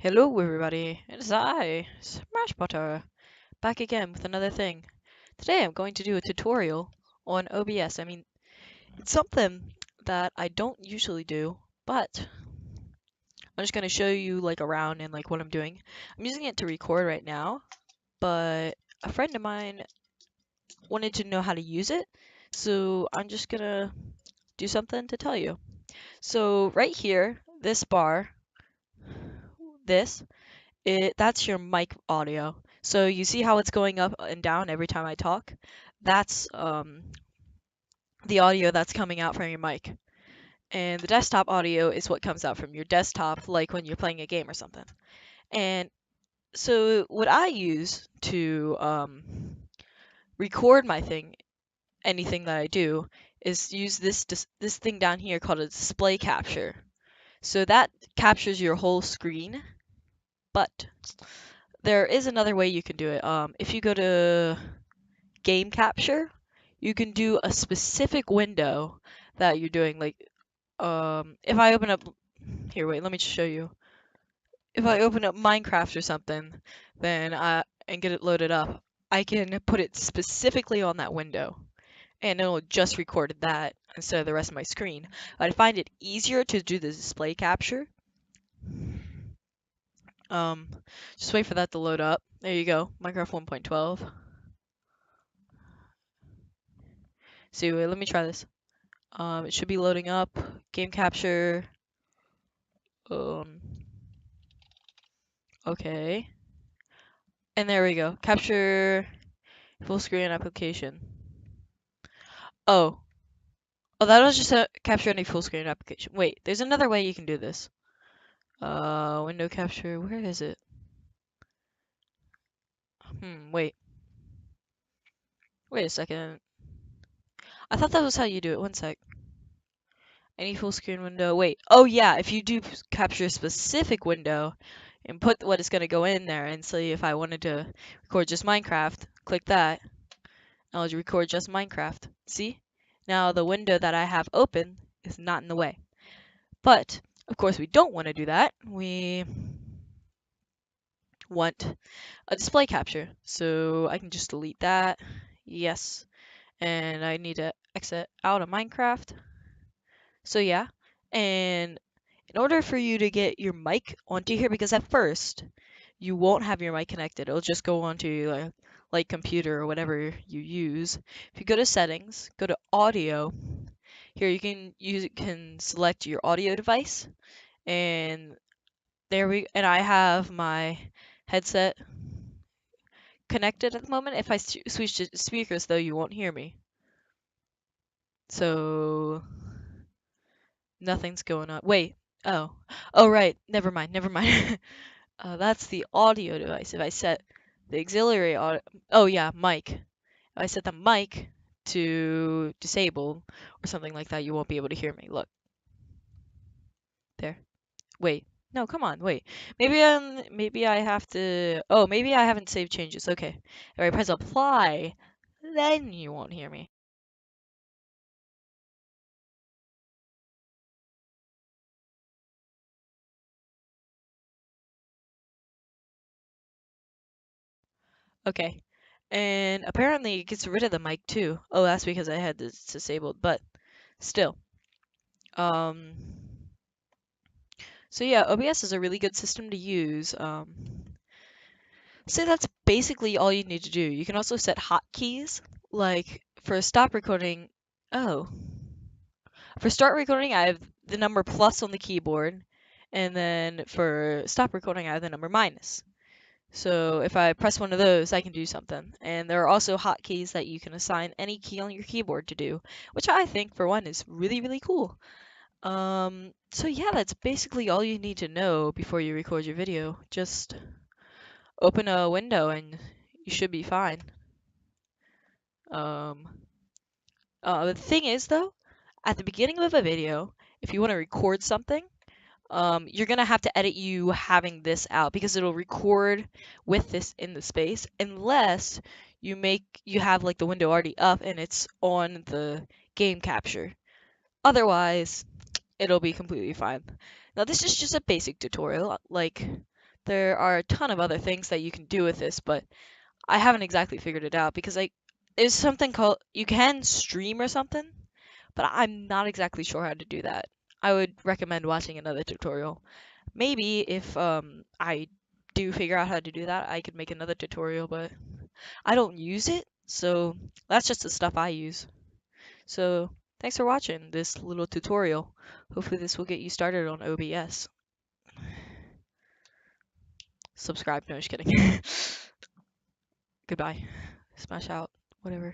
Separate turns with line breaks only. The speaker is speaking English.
Hello everybody, it's I, Smash Butter, back again with another thing. Today I'm going to do a tutorial on OBS. It's something that I don't usually do, but I'm just going to show you around and what I'm doing. I'm using it to record right now, but a friend of mine wanted to know how to use it, so I'm just going to do something to tell you. So right here, this bar, this, that's your mic audio. So you see how it's going up and down every time I talk? That's the audio that's coming out from your mic. And the desktop audio is what comes out from your desktop, like when you're playing a game or something. And so what I use to record anything that I do, is use this thing down here called a display capture. So that captures your whole screen, but there is another way you can do it. If you go to game capture, you can do a specific window that you're doing. If I open up here, wait, let me just show you. If I open up Minecraft or something, then and get it loaded up, I can put it specifically on that window, and it'll just record that instead of the rest of my screen. But I find it easier to do the display capture. Um, just wait for that to load up. There you go, Minecraft 1.12. See, wait, let me try this. It should be loading up. Game capture. Okay. And there we go. Capture full screen application. Oh. Oh, that was just a capture any full screen application. Wait, there's another way you can do this. Window capture. Where is it? Wait. Wait a second. I thought that was how you do it. One sec. Any full screen window. Wait. Oh, yeah. If you do capture a specific window and put what is going to go in there, and say if I wanted to record just Minecraft, click that. I'll record just Minecraft. See? Now the window that I have open is not in the way. But, of course, we don't want to do that. We want a display capture. So I can just delete that. Yes. And I need to exit out of Minecraft. So yeah. And in order for you to get your mic onto here, because at first you won't have your mic connected. It'll just go onto your like computer or whatever you use. If you go to settings, go to audio. Here you can select your audio device, and I have my headset connected at the moment. If I switch to speakers though, you won't hear me. So nothing's going on. Wait. Oh. Oh right. Never mind. Never mind. That's the audio device. If I set the auxiliary audio, oh yeah, mic. If I set the mic to disable or something like that, you won't be able to hear me. Look. There. Wait. No, come on, wait. Maybe I have to. Oh, maybe I haven't saved changes. Okay. If I press apply, then you won't hear me. Okay. And apparently it gets rid of the mic too. Oh, that's because I had this disabled, but still. Um, so yeah, OBS is a really good system to use. So that's basically all you need to do. You can also set hotkeys, like for stop recording. Oh, for start recording, I have the number plus on the keyboard, and then for stop recording, I have the number minus. So if I press one of those, I can do something. And there are also hotkeys that you can assign any key on your keyboard to do, which I think, for one, is really, really cool. So yeah, that's basically all you need to know before you record your video. Just open a window and you should be fine. The thing is, though, at the beginning of a video, if you want to record something, you're gonna have to edit you having this out, because it'll record with this in the space, unless you have like the window already up and it's on the game capture. Otherwise, it'll be completely fine. Now this is just a basic tutorial. Like, There are a ton of other things that you can do with this, but I haven't exactly figured it out because like there's something called you can stream or something, but I'm not exactly sure how to do that. I would recommend watching another tutorial. Maybe if I do figure out how to do that, I could make another tutorial, but I don't use it, so that's just the stuff I use. So thanks for watching this little tutorial. Hopefully this will get you started on OBS. Subscribe. No, just kidding. Goodbye. Smash out. Whatever.